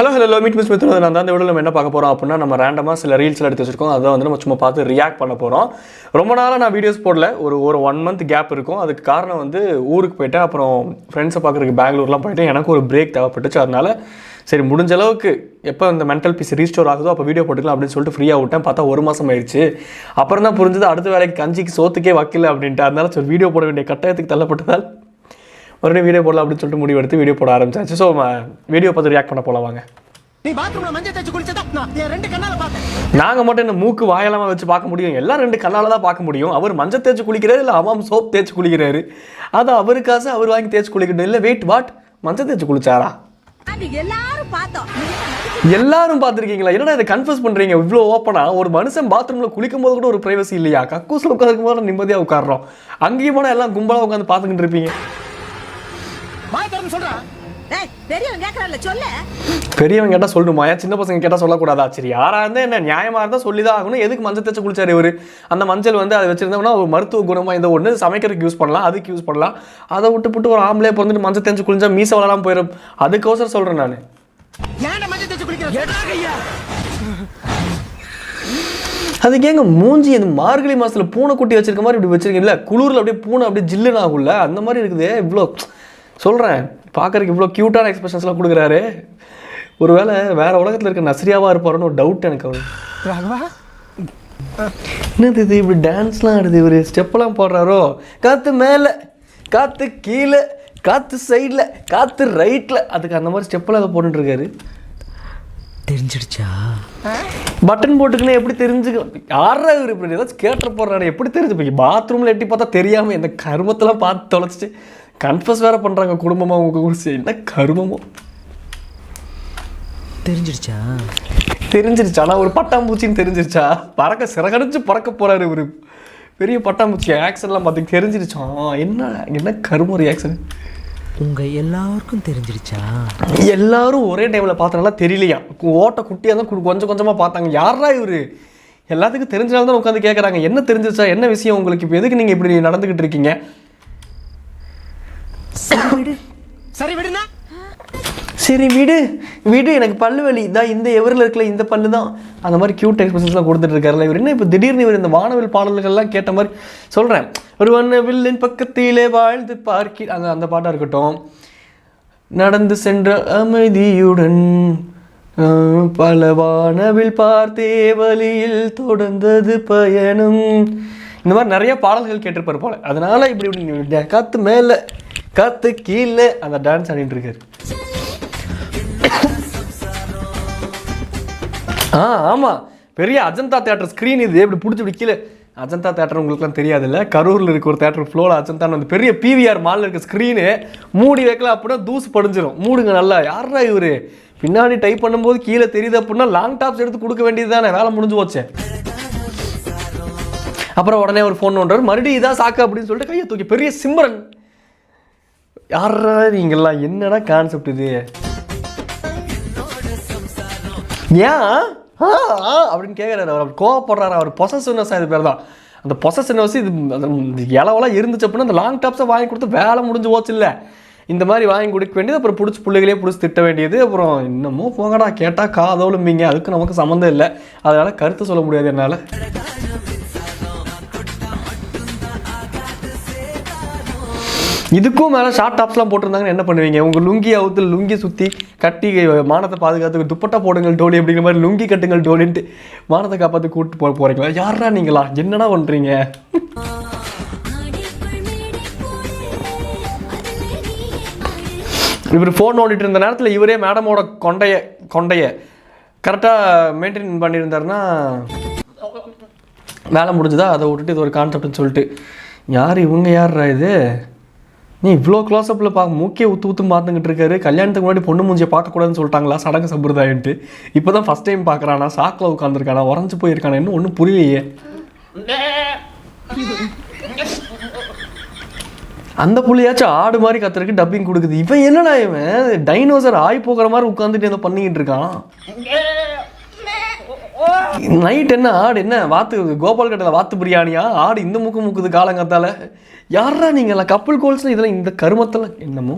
Hello meet miss Mithran. நான் தான் இந்த வீடியோவில் நம்ம என்ன பார்க்க போகிறோம் அப்படின்னா, நம்ம ரேண்டமாக சில ரீல்ஸ்லாம் எடுத்து வச்சிருக்கோம். அதை வந்து நம்ம சும்மா பார்த்து ரியாக்ட் பண்ண போகிறோம். ரொம்ப நாளாக நான் வீடியோஸ் போடல, ஒரு 1 மந்த் கேப் இருக்கும். அதுக்கு காரணம் வந்து ஊருக்கு போயிட்டேன், அப்புறம் ஃப்ரெண்ட்ஸை பார்க்குறதுக்கு பெங்களூர்லாம் போயிட்டு எனக்கு ஒரு பிரேக் தேவைப்பட்டுச்சு. அதனால சரி முடிஞ்ச அளவுக்கு எப்போ இந்த மென்டல் பீஸ் ரீஸ்டோர் ஆகுதோ அப்போ வீடியோ போட்டுக்கலாம் அப்படின்னு சொல்லிட்டு ஃப்ரீயாக விட்டேன். பார்த்தா 1 மாதம் ஆயிடுச்சு. அப்புறம் தான் புரிஞ்சது அடுத்த வேலைக்கு கஞ்சிக்கு சோத்துக்கே வைக்கல அப்படின்ட்டு. அதனால சரி வீடியோ போட வேண்டிய கட்டாயத்துக்கு தள்ளப்பட்டதால் மறுபடியும் வீடியோ போடலாம் அப்படின்னு சொல்லிட்டு முடிவு எடுத்து வீடியோ போட ஆரம்பிச்சாச்சு. ஸோ வீடியோ பார்த்து ரியாக்ட் பண்ண போகலாம் வாங்க. நீ பாத்ரூம்ல மஞ்சள் தேய்ச்சு குளிச்சதா நான் என் 2 கண்ணால பார்த்தேன். நாங்கள் மட்டும் என்ன மூக்கு வாயெல்லாம் வச்சு பார்க்க முடியும்? எல்லாம் 2 கண்ணால் தான் பார்க்க முடியும். அவர் மஞ்சள் தேய்ச்சி குளிக்கிறாரு, இல்லை அம்மா சோப் தேய்ச்சி குளிக்கிறாரு. அது அவருக்காசு, அவர் வாங்கி தேய்ச்சி குளிக்கணும். இல்லை வெயிட் வாட், மஞ்சள் தேய்ச்சி குளிச்சாரா? எல்லாரும் பார்த்துருக்கீங்களா? என்னடா இதை கன்ஃபியூஸ் பண்ணுறீங்க இவ்வளோ ஓப்பனா? ஒரு மனுஷன் பாத்ரூமில் குளிக்கும் போது கூட ஒரு ப்ரைவசி இல்லையா? கக்கூஸில் உட்காந்துக்கும் போது நிம்மதியாக உட்காடுறோம். அங்கேயும் போனால் எல்லாம் கும்பலாக உட்காந்து பார்த்துக்கிட்டு இருப்பீங்க. பெரியவங்க கேட்டால் சொல்லணுமா? சின்ன பசங்க கேட்டால் சொல்லக்கூடாதா? சரி யாராக இருந்தால் என்ன, நியாயமாக இருந்தால் சொல்லி தான் ஆகணும். எதுக்கு மஞ்சள் தேய்ச்சி குளிச்சாரு இவர்? அந்த மஞ்சள் வந்து அதை வச்சிருந்தோம்னா ஒரு மருத்துவ குணமாக இந்த ஒன்று சமைக்கிறதுக்கு யூஸ் பண்ணலாம், அதுக்கு யூஸ் பண்ணலாம். அதை விட்டு ஒரு ஆம்பளை பிறந்துட்டு மஞ்சள் தேய்ச்சி குளிச்சா மீசை வளராமல் போயிடும். அதுக்கோசரம் சொல்கிறேன் நான். அதுக்கு ஏங்க மூஞ்சி இந்த மார்கழி மாதத்தில் பூனை குட்டி வச்சிருக்க மாதிரி இப்படி வச்சிருக்கீங்க? இல்லை குளிரில் அப்படியே பூனை அப்படியே ஜில்லுன்னு ஆகும்ல, அந்த மாதிரி இருக்குது. இவ்வளோ சொல்கிறேன், பார்க்குறதுக்கு இவ்வளோ க்யூட்டான எக்ஸ்பிரஷன்ஸ்லாம் கொடுக்குறாரு. ஒரு வேளை வேறு உலகத்தில் இருக்க நஸ்ரியாவாக இருப்பாருன்னு ஒரு டவுட் எனக்கு. அவர் என்னது இது இப்படி டான்ஸ்லாம் ஆடுது, இவர் ஸ்டெப்பெல்லாம் போடுறாரோ? காற்று மேலே, காற்று கீழே, காற்று சைடில், காற்று ரைட்டில், அதுக்கு அந்த மாதிரி ஸ்டெப்பெல்லாம் அதை போட்டுருக்காரு. தெரிஞ்சிடுச்சா? பட்டன் போட்டுக்குன்னு எப்படி தெரிஞ்சுக்க? யாரா இவர் இப்படி ஏதாச்சும் கேட்டுற போடுறாரு? எப்படி தெரிஞ்சு? பாத்ரூமில் எட்டி பார்த்தா தெரியாமல் இந்த கருமத்தெல்லாம் பார்த்து தொலைச்சிட்டு கன்ஃபஸ் வேற பண்ணுறாங்க குடும்பமாக. உங்க குறிச்சு என்ன கருமமோ? தெரிஞ்சிடுச்சா? தெரிஞ்சிருச்சா? நான் ஒரு பட்டாம்பூச்சின்னு தெரிஞ்சிருச்சா? பறக்க சிறகடிச்சு பறக்க போறாரு இவர். பெரிய பட்டாம்பூச்சி ஆக்ஷன்லாம் பார்த்து தெரிஞ்சிருச்சான். என்ன கரும ரியாக்ஷன்? உங்க எல்லாருக்கும் தெரிஞ்சிடுச்சா? எல்லாரும் ஒரே டைமில் பார்த்தனால தெரியலையா? ஓட்ட குட்டியாக தான் கொஞ்சம் கொஞ்சமாக பார்த்தாங்க. யாரா இவர்? எல்லாத்துக்கும் தெரிஞ்சனால தான் உட்காந்து கேட்குறாங்க, என்ன தெரிஞ்சிருச்சா, என்ன விஷயம் உங்களுக்கு? இப்போ எதுக்கு நீங்கள் இப்படி நடந்துக்கிட்டு இருக்கீங்க? சரி விடுனா, சரி விடு விடு, எனக்கு பல்லு வலி இதான், இந்த எவரில் இருக்கல இந்த பல்லு தான். அந்த மாதிரி க்யூட் எக்ஸ்பிரஷன்ஸ்லாம் கொடுத்துட்டு இருக்காருல்ல இவர். என்ன இப்போ திடீர்னு இவர் இந்த வானவில் பாடல்கள்லாம் கேட்ட மாதிரி சொல்கிறேன். ஒரு வானவில்லின் பக்கத்திலே வாழ்ந்து பார்க்கி அந்த பாட்டாக இருக்கட்டும். நடந்து சென்ற அமைதியுடன் பல வானவில் பார்த்தே வழியில் தொடர்ந்தது பயணம். இந்த மாதிரி நிறைய பாடல்கள் கேட்டிருப்பார் போல. அதனால இப்படி காற்று மேலே காற்று கீழே அந்த டான்ஸ் ஆடிட்டு இருக்காரு. ஆமாம், பெரிய அஜந்தா தேட்டர் ஸ்க்ரீன் இது. எப்படி பிடிச்சி இப்படி கீழே அஜந்தா தேட்டர் உங்களுக்குலாம் தெரியாது இல்லை? கரூரில் இருக்க ஒரு தேட்டர் ஃப்ளோவில் அஜந்தான்னு அந்த பெரிய பிவிஆர் மாலில் இருக்க ஸ்க்ரீனு மூடி வைக்கல அப்படின்னா தூசு படிஞ்சிடும். மூடுங்க நல்லா. யாரா இவர்? பின்னாடி டைப் பண்ணும்போது கீழே தெரியுது அப்படின்னா லாங் டாப்ஸ் எடுத்து கொடுக்க வேண்டியது தானே, வேலை முடிஞ்சு போச்சேன். அப்புறம் உடனே ஒரு ஃபோன் பண்ணுறாரு, மறுபடியும் இதான் சாக்கு அப்படின்னு சொல்லிட்டு கையை தூக்கி பெரிய சிம்ரன். யாரா நீங்கள்லாம்? என்னடா கான்செப்ட் இது? ஏன் அப்படின்னு கேட்குறாரு. அவர் கோவப்படுறாரு. அவர் பொசசிவ்னஸ், இது பேர் தான் அந்த பொசசிவ்னஸ். இது இளவெல்லாம் இருந்துச்சு அப்படின்னா அந்த லாங் டாப்ஸை வாங்கி கொடுத்து வேலை முடிஞ்சு போச்சு இல்லை? இந்த மாதிரி வாங்கி கொடுக்க வேண்டியது, அப்புறம் பிடிச்சி பிள்ளைகளே பிடிச்சி திட்ட வேண்டியது. அப்புறம் இன்னமும் போங்கடா கேட்டால் காதோலும்பிங்க. அதுக்கு நமக்கு சம்மந்தம் இல்லை, அதனால் கருத்து சொல்ல முடியாது என்னால். இதுக்கும் மேலே ஷார்ட் டாப்ஸ்லாம் போட்டிருந்தாங்கன்னு என்ன பண்ணுவீங்க? உங்கள் லுங்கி அவுத்து லுங்கி சுற்றி கட்டி மானத்தை பாதுகாத்து துப்பட்டா போடுங்கள் டோலி அப்படிங்கிற மாதிரி லுங்கி கட்டுங்கள் டோலின்ட்டு மானத்தை காப்பாற்றி கூப்பிட்டு போகிறீங்களா? யாரா நீங்களா? என்னடா பண்ணுறீங்க? இவர் ஃபோன் நோண்டிட்டு இருந்த நேரத்தில் இவரே மேடமோட கொண்டைய கரெக்டாக மெயின்டைன் பண்ணியிருந்தாருன்னா வேலை முடிஞ்சுதா? அதை விட்டுட்டு இது ஒரு கான்செப்ட்னு சொல்லிட்டு. யார் இவங்க? யார்ரா இது? நீ இவ்வளோ க்ளோஸ்அப்பில் மூக்கே ஊற்று பார்த்துக்கிட்டு இருக்காரு. கல்யாணத்துக்கு முன்னாடி பொண்ணு மூஞ்சியை பார்க்கக்கூடாதுன்னு சொல்லிட்டாங்களா சடங்கு சம்பிரதாயன்ட்டு? இப்போ தான் ஃபஸ்ட் டைம் பார்க்குறானா? சாக்கில் உட்காந்துருக்கானா? உறைஞ்சி போயிருக்கானா? இன்னும் ஒன்றும் புரியலையே. அந்த புள்ளியாச்சும் ஆடு மாதிரி கத்துறதுக்கு டப்பிங் கொடுக்குது. இவன் என்னடா இவன் டைனோசர் ஆய் போகிற மாதிரி உட்காந்துட்டு ஏதோ பண்ணிக்கிட்டு இருக்கான். நைட் என்ன ஆடு என்ன வாத்து கோபால் கட்டில் வாத்து பிரியாணியா? ஆடு இந்த மூக்கு மூக்குது காலங்காத்தால. யாரா நீங்களா? கப்புள் கோல்ஸ் இதெல்லாம் இந்த கருமத்தெல்லாம் என்னமோ.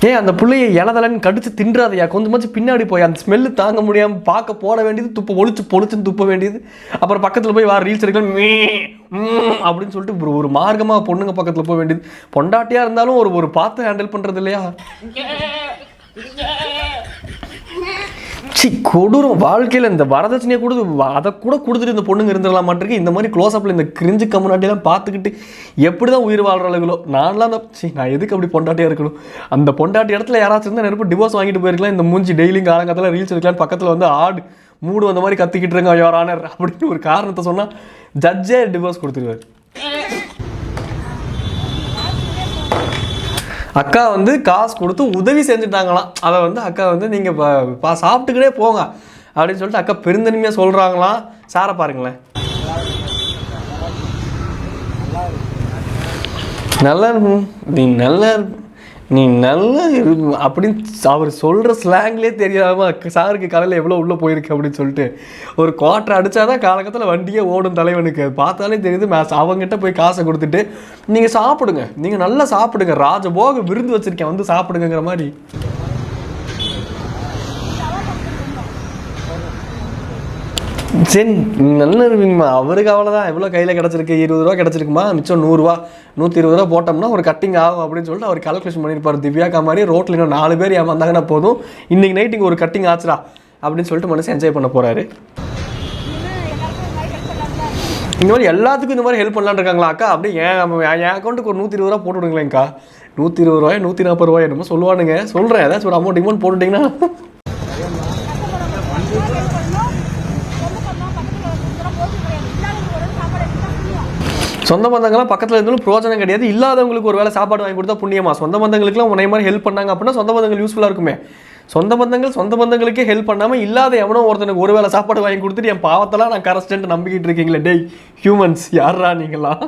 ஏன் அந்த பிள்ளையை இலதலன்னு கடிச்சு தின்றாதையா, கொஞ்சமாச்சும் பின்னாடி போய் அந்த ஸ்மெல்லு தாங்க முடியாமல் பார்க்க போட வேண்டியது, துப்ப பொழிச்சுன்னு துப்ப வேண்டியது. அப்புறம் பக்கத்தில் போய் ரீல்ஸ் எடுக்கலாம் அப்படின்னு சொல்லிட்டு ஒரு மார்க்கமாக பொண்ணுங்க பக்கத்தில் போக வேண்டியது. பொண்டாட்டியாக இருந்தாலும் ஒரு பார்த்து ஹேண்டில் பண்ணுறது இல்லையா? கொடூரம். வாழ்க்கையில் இந்த வரதட்சணையை அதை கூட கொடுத்துட்டு இந்த பொண்ணுங்க இருந்துடலாம் மாட்டிருக்கு. இந்த மாதிரி க்ளோஸ்அப்பில் இந்த கிரிஞ்சு கம்யூனிட்டியெல்லாம் பார்த்துக்கிட்டு எப்படி தான் உயிர் வாழ்கிறாங்களோ. நான் எதுக்கு அப்படி பொண்டாட்டியாக இருக்கணும்? அந்த பொண்டாட்டி இடத்துல யாராச்சும் இருந்தால் நெருப்பு டிவோர்ஸ் வாங்கிட்டு போயிருக்கலாம். இந்த மூஞ்சி டெய்லியும் காலங்காலத்தில் ரீல்ஸ் எடுக்கலான்னு பக்கத்தில் வந்து மூடு அந்த மாதிரி கத்திக்கிட்டு இருங்க யுவர் ஆனர் அப்படின்னு ஒரு காரணத்தை சொன்னால் ஜட்ஜே டிவோர்ஸ் கொடுத்துருவார். அக்கா வந்து காசு கொடுத்து உதவி செஞ்சுட்டாங்களாம். அதை வந்து அக்கா வந்து நீங்கள் சாப்பிட்டுக்கிட்டே போங்க அப்படின்னு சொல்லிட்டு அக்கா பெருந்தன்மையாக சொல்கிறாங்களாம். சாரை பாருங்களேன், நல்லா இருக்கும், நீ நல்லா இருக்கும் அப்படின்னு அவர் சொல்கிற ஸ்லாங்லேயே தெரியாமல் சாருக்கு காலையில் எவ்வளோ உள்ளே போயிருக்கு அப்படின்னு சொல்லிட்டு ஒரு குவார்ட்டர் அடித்தாதான் காலகட்டத்தில் வண்டியே ஓடும் தலைவனுக்கு. பார்த்தாலே தெரியுது. அவங்ககிட்ட போய் காசை கொடுத்துட்டு நீங்கள் சாப்பிடுங்க, நீங்கள் நல்லா சாப்பிடுங்க, ராஜபோக விருந்து வச்சுருக்கேன் வந்து சாப்பிடுங்கிற மாதிரி. சரி நல்லா இருப்பீங்கம்மா. அவருக்கு அவ்வளோதான். எவ்வளோ கையில் கிடச்சிருக்கு? 20 ரூபா கிடச்சிருக்குமா, மிச்சம் 100 ரூபா 120 ரூபா போட்டோம்னா ஒரு கட்டிங் ஆகும் அப்படின்னு சொல்லிட்டு அவர் கால்குலேஷன் பண்ணியிருப்பார். திவ்யாக்கா மாதிரி ரோட்டில் இன்னும் 4 பேர் ஏமாந்தாங்கன்னா போதும், இன்றைக்கி நைட் இங்கே ஒரு கட்டிங் ஆச்சுடா அப்படின்னு சொல்லிட்டு மனசு என்ஜாய் பண்ண போகிறாரு. இந்த மாதிரி எல்லாத்துக்கும் இந்த மாதிரி ஹெல்ப் பண்ணலான்னு இருக்காங்களா அக்கா? அப்படியே என் அக்கௌண்ட்டுக்கு ஒரு 120 ரூபா போட்டு விடுங்களேங்க்கா. 120 ரூபாய் 140 ரூபாய் என்னமோ சொல்லுவானுங்க. சொல்கிறேன் ஏதாச்சும் ஒரு அமௌண்ட் போட்டுட்டிங்கன்னா சொந்த பந்தங்கள்லாம் பக்கத்தில் இருந்தாலும் பிரோஜனம் கிடையாது. இல்லாதவங்களுக்கு ஒரு வேளை சாப்பாடு வாங்கி கொடுத்தா புண்ணியமா? சொந்த பந்தங்களுக்குலாம் உன்னை மாதிரி ஹெல்ப் பண்ணாங்க அப்படின்னா சொந்த பந்தங்கள் யூஸ்ஃபுல்லாக இருக்குமே. சொந்த பந்தங்களுக்கே ஹெல்ப் பண்ணாமல் இல்லாத எவனோ ஒருத்தனுக்கு ஒரு வேளை சாப்பாடு வாங்கி கொடுத்துட்டு என் பாவத்தெல்லாம் நான் கரெக்டாக நம்பிக்கிட்டு இருக்கீங்களே. டேய் ஹியூமன்ஸ், யாரா நீங்களாம்?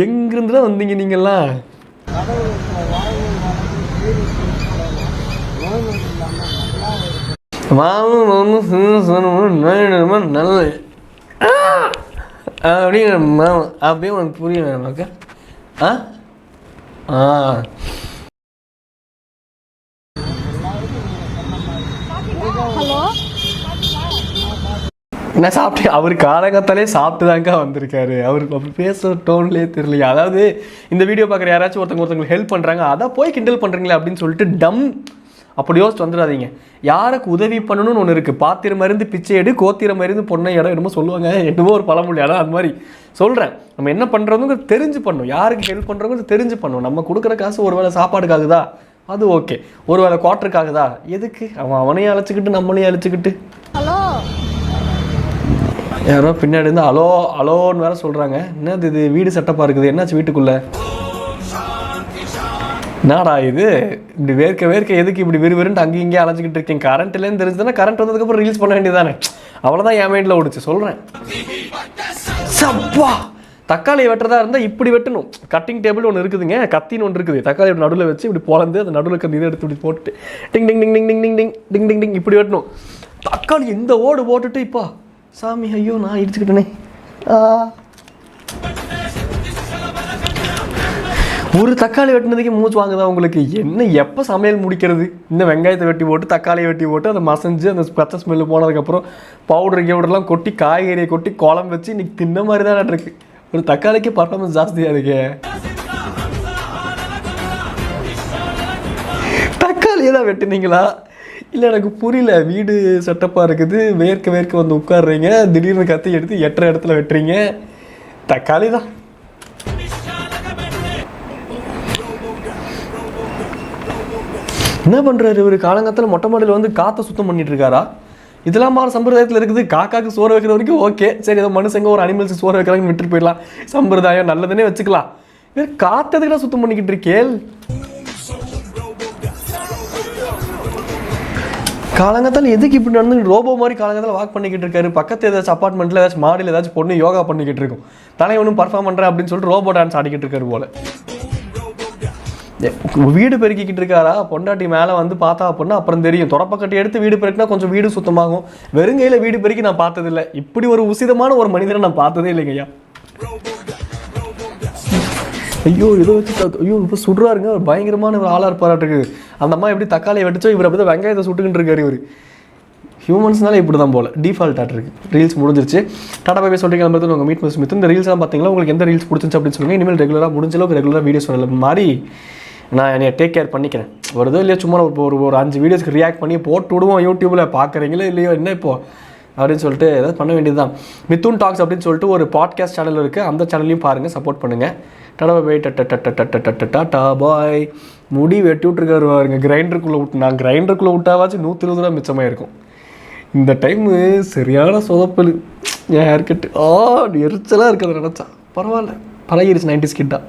எங்கிருந்துதான் வந்தீங்க நீங்கள்லாம்? நல்ல அப்படியே உனக்கு புரியல நமக்கு. நான் சாப்பிட்டேன். அவர் காலகத்தாலே சாப்பிட்டு தாங்க வந்திருக்காரு. அவருக்கு அப்படி பேசுகிற டோன்லேயே தெரியலையா? அதாவது இந்த வீடியோ பார்க்குற யாராச்சும் ஒருத்தங்களுக்கு ஹெல்ப் பண்ணுறாங்க, அதை போய் கிண்டல் பண்ணுறீங்களே அப்படின்னு சொல்லிட்டு அப்படி யோசிச்சு வந்துடாதீங்க. யாருக்கு உதவி பண்ணணும்னு ஒன்று இருக்குது. பாத்திரம் மருந்து பிச்சை எடு, கோத்திரம் மருந்து பொண்ணை இடம் என்னமோ சொல்லுவாங்க. என்னமோ ஒரு பழமொழி. அதான் அது மாதிரி சொல்கிறேன். நம்ம என்ன பண்ணுறோங்க தெரிஞ்சு பண்ணணும். யாருக்கு ஹெல்ப் பண்ணுறோங்க தெரிஞ்சு பண்ணணும். நம்ம கொடுக்குற காசு ஒரு வேளை சாப்பாடுக்காகுதா, அது ஓகே. ஒரு வேளை குவார்ட்டருக்காகுதா, எதுக்கு அவனையும் அழைச்சிக்கிட்டு நம்மளையும் அழைச்சிக்கிட்டு. யாரோ பின்னாடி இருந்து அலோன்னு வேற சொல்கிறாங்க. என்னது இது வீடு செட்டப்பாக இருக்குது? என்னாச்சு வீட்டுக்குள்ளே? என்னடா இது இப்படி வேர்க்க எதுக்கு இப்படி வெறுவெருன்ட்டு அங்கேயும் இங்கேயும் அலைஞ்சிக்கிட்டு இருக்கேன்? கரண்ட் இல்லைன்னு தெரிஞ்சுதானே கரண்ட் வந்ததுக்கப்புறம் ரீல்ஸ் பண்ண வேண்டியதானே. அவ்வளோதான் என் மைண்டில் ஓடிச்சு. சொல்கிறேன். சப்பா தக்காளியை வெட்டுறதா இருந்தால் இப்படி வெட்டணும். கட்டிங் டேபிள் ஒன்று இருக்குதுங்க, கத்தின்னு ஒன்று இருக்குது. தக்காளி நடுவில் வச்சு இப்படி பொழந்து அந்த நடுவில் இருக்க இதை எடுத்து இப்படி போட்டுட்டு டிங் டிங் டிங் டிங் டிங் டிங் டிங் டிங் டிங் இப்படி வெட்டணும். தக்காளி இந்த ஓடு போட்டுட்டு இப்போ சாமி ஐயோ நான் இடிச்சுக்கிட்டேனே. ஒரு தக்காளி வெட்டினதுக்கே மூச்சு வாங்குதா உங்களுக்கு? என்ன எப்போ சமையல் முடிக்கிறது? இந்த வெங்காயத்தை வெட்டி போட்டு தக்காளியை வெட்டி போட்டு அதை மசஞ்சு அந்த பச்சை ஸ்மெல்லு போனதுக்கப்புறம் பவுடர்லாம் கொட்டி காய்கறியை கொட்டி குழம்பு வச்சு இன்னைக்கு தின்ன மாதிரி தான் இருக்கு. ஒரு தக்காளிக்கு பர்ஃபார்மன்ஸ் ஜாஸ்தியாக இருக்கு. தக்காளியை தான் வெட்டினீங்களா? இல்லை எனக்கு புரியல. வீடு செட்டப்பாக இருக்குது, வேர்க்க வந்து உட்காடுறீங்க, திடீர்னு கத்தி எடுத்து எட்டுற இடத்துல வெட்டுறீங்க. தக்காளி தான். என்ன பண்ணுறாரு இவர்? காலங்காலத்தில் மொட்டை மாடியில் வந்து காற்றை சுத்தம் பண்ணிட்டு இருக்காரா? இதெல்லாம் மாதிரி சம்பிரதாயத்தில் இருக்குது. காக்காக்கு சோறு வைக்கிற வரைக்கும் ஓகே, சரி ஏதோ மனுஷங்க ஒரு அனிமல்ஸுக்கு சோறு வைக்கிறாங்கன்னு விட்டுட்டு போயிடலாம். சம்பிரதாயம் நல்லதுன்னே வச்சுக்கலாம். வேறு காற்றதுக்கெல்லாம் சுத்தம் பண்ணிக்கிட்டு இருக்கேள். காலங்காலத்தில் எதுக்கு இப்படி நடந்து ரோபோ மாதிரி காலங்காலத்தில் வாக் பண்ணிக்கிட்டு இருக்காரு? பக்கத்து ஏதாச்சும் அப்பார்ட்மெண்ட்டில் ஏதாச்சும் மாடியில் ஏதாச்சும் பொண்ணு யோகா பண்ணிக்கிட்டு இருக்கும். தலைவனும் பர்ஃபார்ம் பண்ணுறேன் அப்படின்னு சொல்லிட்டு ரோபோ டான்ஸ் ஆடிக்கிட்டு இருக்காரு போல. வீடு பெருக்கிக்கிட்டு இருக்காரா? பொண்டாட்டி மேலே வந்து பார்த்தா அப்படின்னா அப்புறம் தெரியும். தொடப்பக்கட்டி எடுத்து வீடு பெருக்கினா கொஞ்சம் வீடு சுத்தமாகும். வெறுங்கையில் வீடு பெருக்கி நான் பார்த்ததில்லை. இப்படி ஒரு உசிதமான ஒரு மனிதனை நான் பார்த்ததே இல்லைங்கய்யா. ஐயோ ஏதோ வச்சு ஐயோ இப்போ சுடுறாருங்க, பயங்கரமான ஒரு ஆளாக இருப்பாராட்டுருக்கு. அந்த அம்மா எப்படி தக்காளியை வெடிச்சோ இவர் அப்படி தான் வெங்காயத்தை சுட்டுக்கிட்டு இருக்காரு. இவர் ஹியூமன்ஸ்னாலே இப்படி தான் போல், டிஃபால்ட் ஆகிருக்கு. ரீல்ஸ் முடிஞ்சிருச்சு. டாடா பை சொல்லிட்டு கிளம்புறது உங்கள் மீட் ஸ்மித். இந்த ரீல்ஸ்லாம் பார்த்தீங்களா, உங்களுக்கு எந்த ரீல்ஸ் பிடிச்சிச்சு அப்படின்னு சொல்லுங்கள். இனிமேல் ரெகுலராக முடிஞ்ச அளவுக்கு ரெகுலராக வீடியோஸ் வரல மாதிரி நான் என்னை டேக் கேர் பண்ணிக்கிறேன். வருதோ இல்லையா, சும்மா ஒரு 5 வீடியோஸ்க்கு ரியாக்ட் பண்ணி போட்டு விடுவோம் யூடியூப்பில். பார்க்குறீங்களோ இல்லையோ என்ன இப்போ அப்படின்னு சொல்லிட்டு ஏதாவது பண்ண வேண்டியது தான். மித்துன் டாக்ஸ் அப்படின்னு சொல்லிட்டு ஒரு பாட்காஸ்ட் சேனல் இருக்குது, அந்த சேனல்லையும் பாருங்கள், சப்போர்ட் பண்ணுங்கள். டாடா பை டாட்டா பாய். முடி வெட்டி விட்டுருக்காரு பாருங்க, கிரைண்டருக்குள்ளே விட்டு. நான் கிரைண்டருக்குள்ளே விட்டாவாச்சு 120 ரூபா மிச்சமாக இருக்கும். இந்த டைமு சரியான சொதப்பல் என் ஹேர் கட்டு. எரிச்சலாக இருக்கிறத நினச்சா. பரவாயில்ல, பழகிருச்சு 90s கிட்டா.